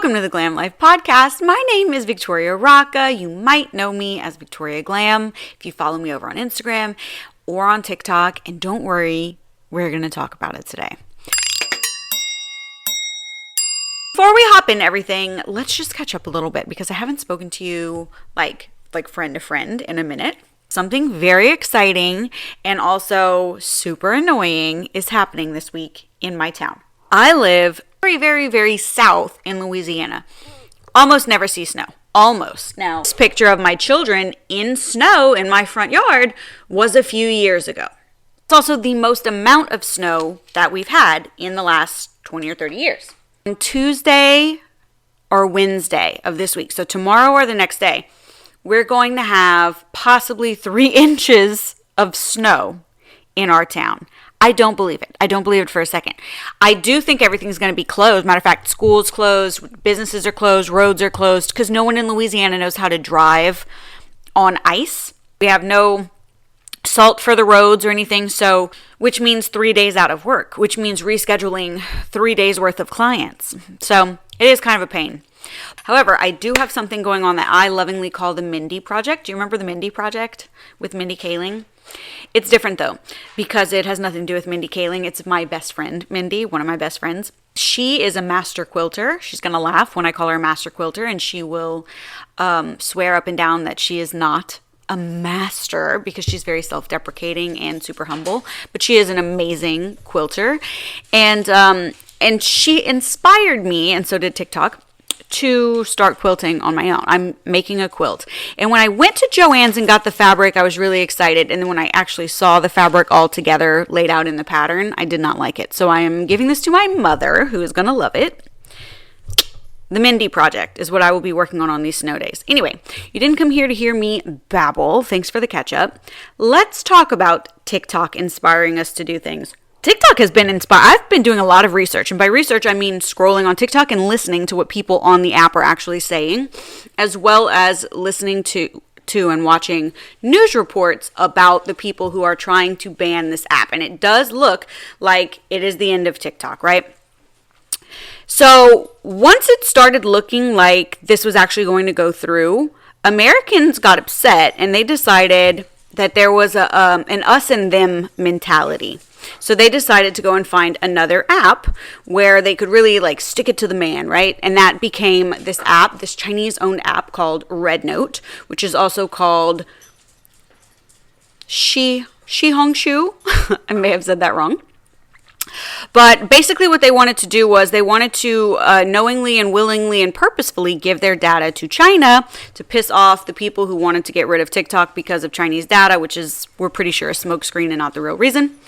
Welcome to the Glam Life Podcast. My name is Victoria Rocca. You might know me as Victoria Glam if you follow me over on Instagram or on TikTok. And don't worry, we're going to talk about it today. Before we hop into everything, let's just catch up a little bit because I haven't spoken to you like friend to friend in a minute. Something very exciting and also super annoying is happening this week in my town. I live very, very, very south in Louisiana. Almost never see snow. Almost. Now, this picture of my children in snow in my front yard was a few years ago. It's also the most amount of snow that we've had in the last 20 or 30 years. On Tuesday or Wednesday of this week, so tomorrow or the next day, we're going to have possibly 3 inches of snow in our town. I don't believe it. I don't believe it for a second. I do think everything's going to be closed. Matter of fact, schools closed, businesses are closed, roads are closed because no one in Louisiana knows how to drive on ice. We have no salt for the roads or anything, so which means 3 days out of work, which means rescheduling 3 days worth of clients. So it is kind of a pain. However, I do have something going on that I lovingly call the Mindy Project. Do you remember the Mindy Project with Mindy Kaling? It's different though, because it has nothing to do with Mindy Kaling. It's my best friend, Mindy, one of my best friends. She is a master quilter. She's going to laugh when I call her a master quilter, and she will swear up and down that she is not a master because she's very self-deprecating and super humble, but she is an amazing quilter. And she inspired me, and so did TikTok, to start quilting on my own. I'm making a quilt. And when I went to Joann's and got the fabric, I was really excited. And then when I actually saw the fabric all together laid out in the pattern, I did not like it. So I am giving this to my mother, who is going to love it. The Mindy Project is what I will be working on these snow days. Anyway, you didn't come here to hear me babble. Thanks for the catch up. Let's talk about TikTok inspiring us to do things. TikTok has been inspired. I've been doing a lot of research, and by research I mean scrolling on TikTok and listening to what people on the app are actually saying, as well as listening to and watching news reports about the people who are trying to ban this app. And it does look like it is the end of TikTok, right? So once it started looking like this was actually going to go through, Americans got upset and they decided that there was an us and them mentality. So they decided to go and find another app where they could really stick it to the man, right? And that became this app, this Chinese-owned app called Rednote, which is also called Shihongshu. I may have said that wrong. But basically what they wanted to do was they wanted to knowingly and willingly and purposefully give their data to China to piss off the people who wanted to get rid of TikTok because of Chinese data, which is, we're pretty sure, a smokescreen and not the real reason.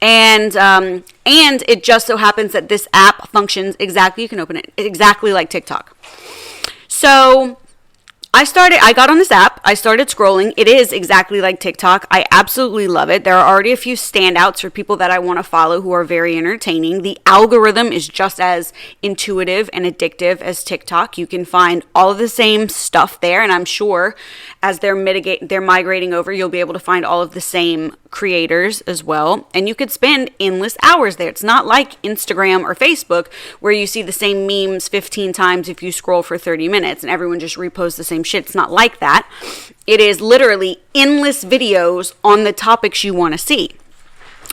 And it just so happens that this app functions exactly, you can open it, exactly like TikTok. So I got on this app, I started scrolling. It is exactly like TikTok. I absolutely love it. There are already a few standouts for people that I want to follow who are very entertaining. The algorithm is just as intuitive and addictive as TikTok. You can find all of the same stuff there, and I'm sure as they're migrating over, you'll be able to find all of the same creators as well, and you could spend endless hours there. It's not like Instagram or Facebook where you see the same memes 15 times if you scroll for 30 minutes and everyone just reposts the same shit. It's not like that. It is literally endless videos on the topics you want to see.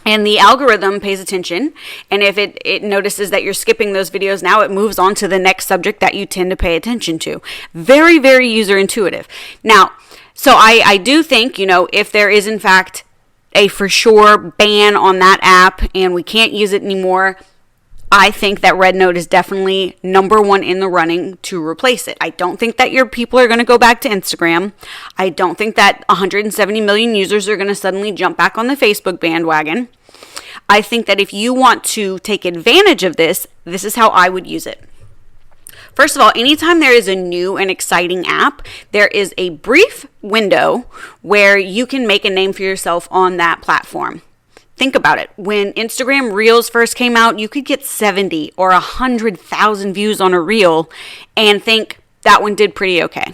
And the algorithm pays attention, and if it notices that you're skipping those videos now, it moves on to the next subject that you tend to pay attention to. Very, very user intuitive. Now, so I do think, if there is in fact a for sure ban on that app and we can't use it anymore, I think that Rednote is definitely number one in the running to replace it. I don't think that your people are going to go back to Instagram. I don't think that 170 million users are going to suddenly jump back on the Facebook bandwagon. I think that if you want to take advantage of this, this is how I would use it. First of all, anytime there is a new and exciting app, there is a brief window where you can make a name for yourself on that platform. Think about it. When Instagram Reels first came out, you could get 70 or 100,000 views on a reel and think that one did pretty okay.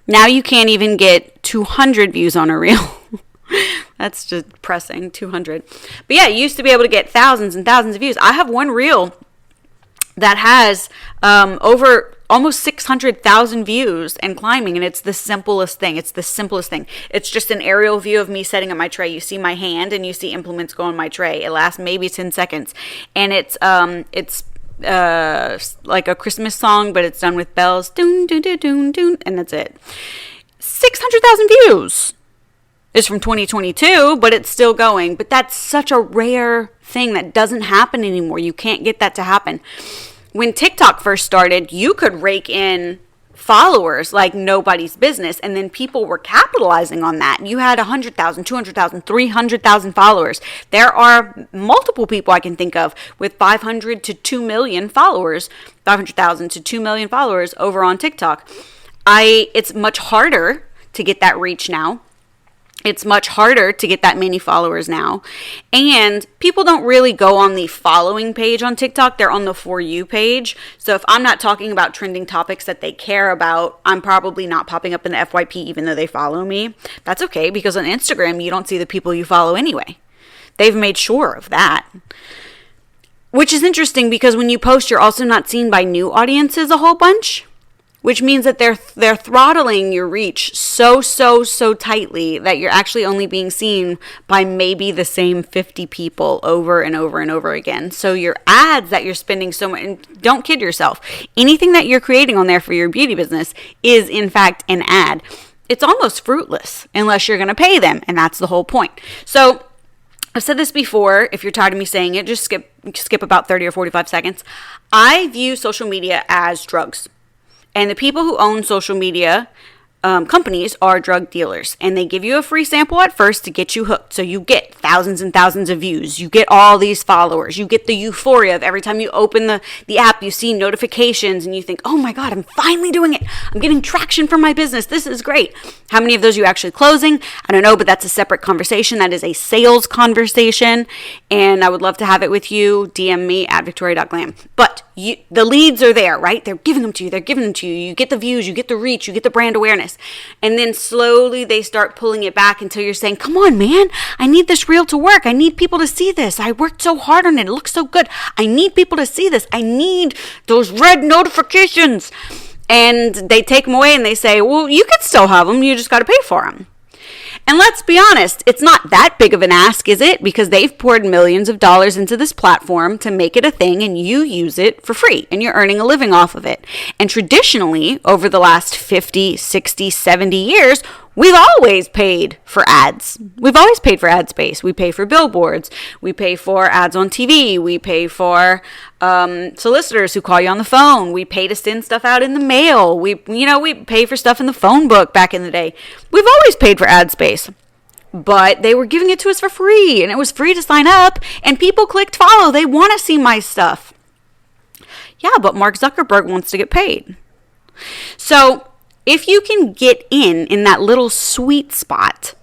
Now you can't even get 200 views on a reel. That's just depressing, 200. But yeah, you used to be able to get thousands and thousands of views. I have one reel that has over almost 600,000 views and climbing, and it's the simplest thing. It's just an aerial view of me setting up my tray. You see my hand and you see implements go on my tray. It lasts maybe 10 seconds, and it's like a Christmas song, but it's done with bells, doon doon doon doon doon, and that's it. 600,000 views. It's from 2022, but it's still going. But that's such a rare thing that doesn't happen anymore. You can't get that to happen. When TikTok first started, you could rake in followers like nobody's business, and then people were capitalizing on that. You had 100,000, 200,000, 300,000 followers. There are multiple people I can think of with 500 to 2 million followers, 500,000 to 2 million followers over on TikTok. It's much harder to get that reach now. It's much harder to get that many followers now. And people don't really go on the following page on TikTok. They're on the For You page. So if I'm not talking about trending topics that they care about, I'm probably not popping up in the FYP even though they follow me. That's okay, because on Instagram, you don't see the people you follow anyway. They've made sure of that. Which is interesting because when you post, you're also not seen by new audiences a whole bunch. Which means that they're throttling your reach so tightly that you're actually only being seen by maybe the same 50 people over and over and over again. So your ads that you're spending so much, and don't kid yourself, anything that you're creating on there for your beauty business is in fact an ad. It's almost fruitless unless you're going to pay them, and that's the whole point. So I've said this before. If you're tired of me saying it, just skip about 30 or 45 seconds. I view social media as drugs. And the people who own social media companies are drug dealers. And they give you a free sample at first to get you hooked. So you get thousands and thousands of views. You get all these followers. You get the euphoria of every time you open the app, you see notifications and you think, oh my God, I'm finally doing it. I'm getting traction for my business. This is great. How many of those are you actually closing? I don't know, but that's a separate conversation. That is a sales conversation. And I would love to have it with you. DM me at victoria.glam. But the leads are there, right? They're giving them to you. You get the views, you get the reach, you get the brand awareness. And then slowly they start pulling it back until you're saying, come on, man, I need this reel to work. I need people to see this. I worked so hard on it. It looks so good. I need people to see this. I need those red notifications. And they take them away and they say, well, you could still have them. You just got to pay for them. And let's be honest, it's not that big of an ask, is it? Because they've poured millions of dollars into this platform to make it a thing, and you use it for free, and you're earning a living off of it. And traditionally, over the last 50, 60, 70 years, we've always paid for ads. We've always paid for ad space. We pay for billboards. We pay for ads on TV. We pay for solicitors who call you on the phone. We pay to send stuff out in the mail. We pay for stuff in the phone book back in the day. We've always paid for ad space. But they were giving it to us for free, and it was free to sign up, and people clicked follow. They want to see my stuff. Yeah, but Mark Zuckerberg wants to get paid. So if you can get in that little sweet spot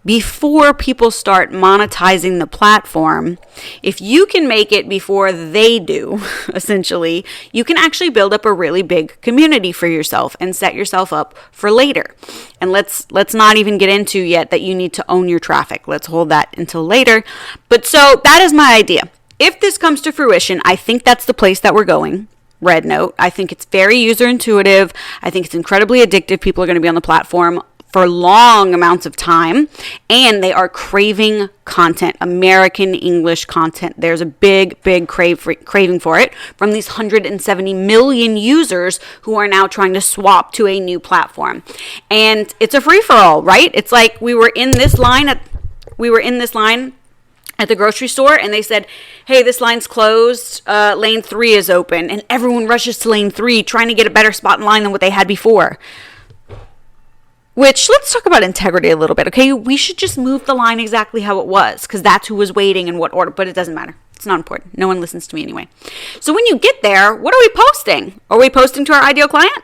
before people start monetizing the platform, if you can make it before they do, essentially, you can actually build up a really big community for yourself and set yourself up for later. And let's not even get into yet that you need to own your traffic. Let's hold that until later. But so that is my idea. If this comes to fruition, I think that's the place that we're going. Red Note. I think it's very user intuitive. I think it's incredibly addictive. People are going to be on the platform for long amounts of time, and they are craving content, American English content. There's a big craving for it from these 170 million users who are now trying to swap to a new platform. And it's a free-for-all, right? It's like we were in this line at the grocery store, and they said, hey, this line's closed, lane 3 is open, and everyone rushes to lane 3 trying to get a better spot in line than what they had before. Which, let's talk about integrity a little bit, okay? We should just move the line exactly how it was, because that's who was waiting in what order, but it doesn't matter. It's not important. No one listens to me anyway. So when you get there, what are we posting? Are we posting to our ideal client?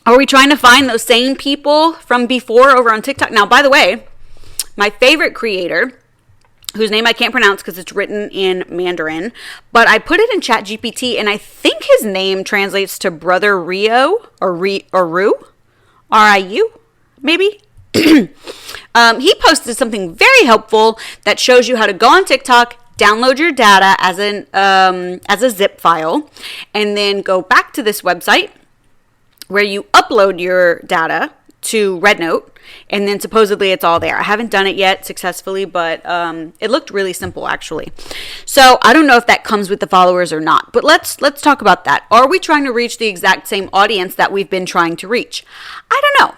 Are we trying to find those same people from before over on TikTok? Now, by the way, my favorite creator, whose name I can't pronounce because it's written in Mandarin, but I put it in ChatGPT, and I think his name translates to Brother Rio or Ru, R-I-U, maybe. He posted something very helpful that shows you how to go on TikTok, download your data as a zip file, and then go back to this website where you upload your data to RedNote, and then supposedly it's all there. I haven't done it yet successfully, but it looked really simple actually. So I don't know if that comes with the followers or not, but let's talk about that. Are we trying to reach the exact same audience that we've been trying to reach? I don't know.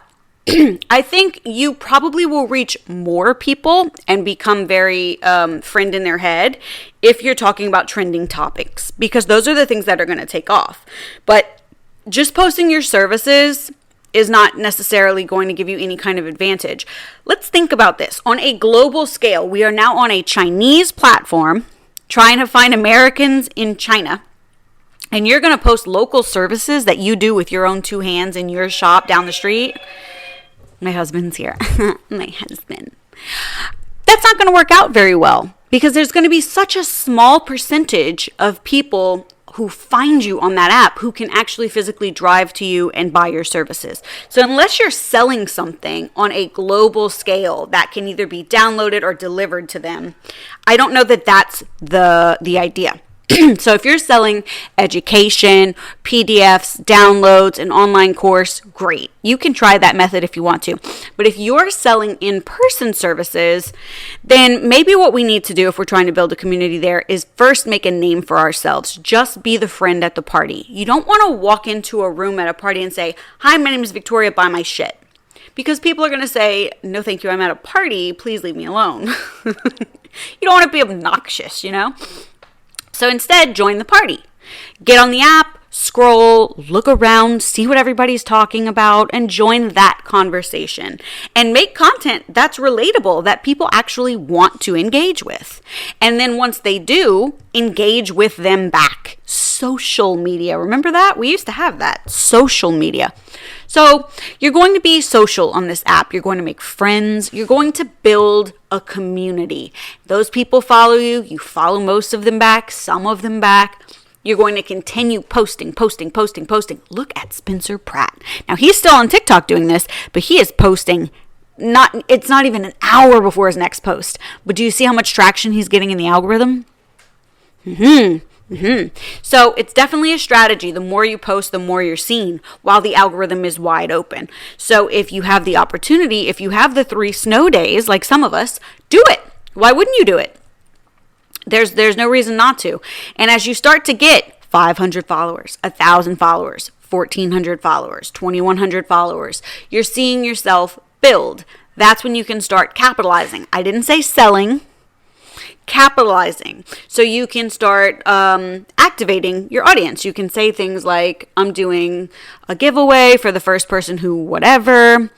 I think you probably will reach more people and become very friend in their head if you're talking about trending topics, because those are the things that are going to take off. But just posting your services is not necessarily going to give you any kind of advantage. Let's think about this. On a global scale, we are now on a Chinese platform trying to find Americans in China. And you're going to post local services that you do with your own two hands in your shop down the street. My husband's here. My husband. That's not going to work out very well, because there's going to be such a small percentage of people who find you on that app who can actually physically drive to you and buy your services. So unless you're selling something on a global scale that can either be downloaded or delivered to them, I don't know that that's the idea. So if you're selling education, PDFs, downloads, an online course, great. You can try that method if you want to. But if you're selling in-person services, then maybe what we need to do if we're trying to build a community there is first make a name for ourselves. Just be the friend at the party. You don't want to walk into a room at a party and say, "Hi, my name is Victoria, buy my shit." Because people are going to say, "No, thank you, I'm at a party, please leave me alone." You don't want to be obnoxious, you know? So instead, join the party. Get on the app, scroll, look around, see what everybody's talking about, and join that conversation. And make content that's relatable, that people actually want to engage with. And then once they do, engage with them back. Social media. Remember that? We used to have that. Social media. So you're going to be social on this app. You're going to make friends. You're going to build a community. Those people follow you. You follow most of them back, some of them back. You're going to continue posting. Look at Spencer Pratt. Now, he's still on TikTok doing this, but he is posting. It's not even an hour before his next post. But do you see how much traction he's getting in the algorithm? So it's definitely a strategy. The more you post, the more you're seen, while the algorithm is wide open. So if you have the opportunity, if you have the 3 snow days, like some of us, do it. Why wouldn't you do it? There's no reason not to. And as you start to get 500 followers, 1,000 followers, 1,400 followers, 2,100 followers, you're seeing yourself build. That's when you can start capitalizing. I didn't say selling. Capitalizing. So you can start activating your audience. You can say things like, "I'm doing a giveaway for the first person who whatever."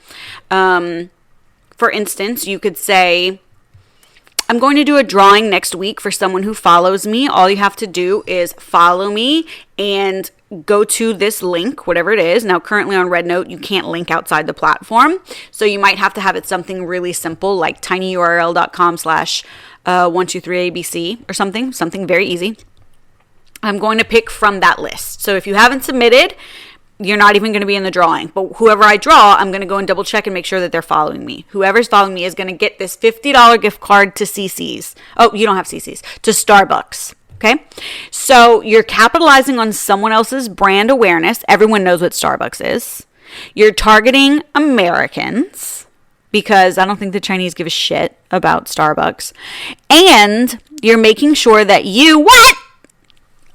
For instance, you could say, "I'm going to do a drawing next week for someone who follows me. All you have to do is follow me and go to this link," whatever it is. Now, currently on RedNote, you can't link outside the platform. So you might have to have it something really simple, like tinyurl.com/123abc or something very easy. I'm going to pick from that list. So if you haven't submitted, you're not even going to be in the drawing. But whoever I draw, I'm going to go and double check and make sure that they're following me. Whoever's following me is going to get this $50 gift card to CC's. Oh, you don't have CC's. To Starbucks. Okay? So you're capitalizing on someone else's brand awareness. Everyone knows what Starbucks is. You're targeting Americans, because I don't think the Chinese give a shit about Starbucks. And you're making sure that you, what?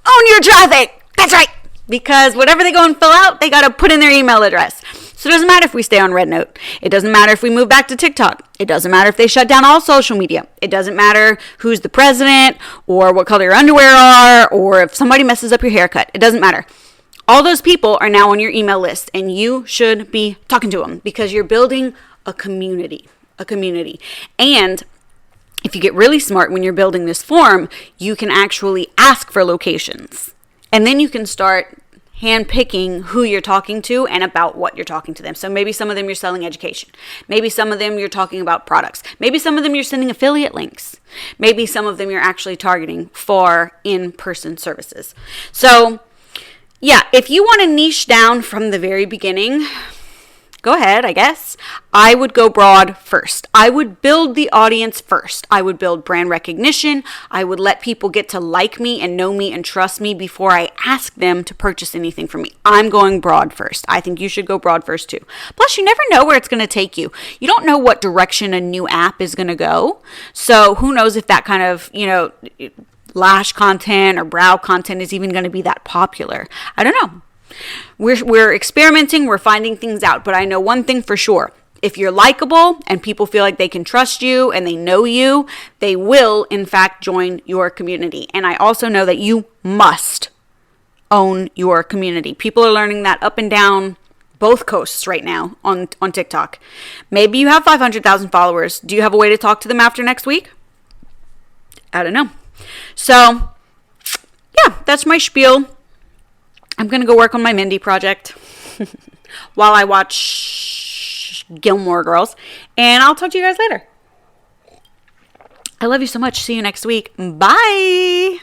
Own your traffic. That's right. Because whatever they go and fill out, they got to put in their email address. So it doesn't matter if we stay on RedNote. It doesn't matter if we move back to TikTok. It doesn't matter if they shut down all social media. It doesn't matter who's the president or what color your underwear are or if somebody messes up your haircut. It doesn't matter. All those people are now on your email list, and you should be talking to them because you're building a community. And if you get really smart when you're building this form, you can actually ask for locations. And then you can start handpicking who you're talking to and about what you're talking to them. So maybe some of them you're selling education. Maybe some of them you're talking about products. Maybe some of them you're sending affiliate links. Maybe some of them you're actually targeting for in-person services. So yeah, if you want to niche down from the very beginning, go ahead, I guess. I would go broad first. I would build the audience first. I would build brand recognition. I would let people get to like me and know me and trust me before I ask them to purchase anything from me. I'm going broad first. I think you should go broad first too. Plus, you never know where it's going to take you. You don't know what direction a new app is going to go. So who knows if that kind of, lash content or brow content is even going to be that popular. I don't know. We're experimenting, we're finding things out, but I know one thing for sure. If you're likable and people feel like they can trust you and they know you, they will, in fact, join your community. And I also know that you must own your community. People are learning that up and down both coasts right now on TikTok. Maybe you have 500,000 followers. Do you have a way to talk to them after next week? I don't know. So, yeah, that's my spiel. I'm going to go work on my Mindy project while I watch Gilmore Girls. And I'll talk to you guys later. I love you so much. See you next week. Bye.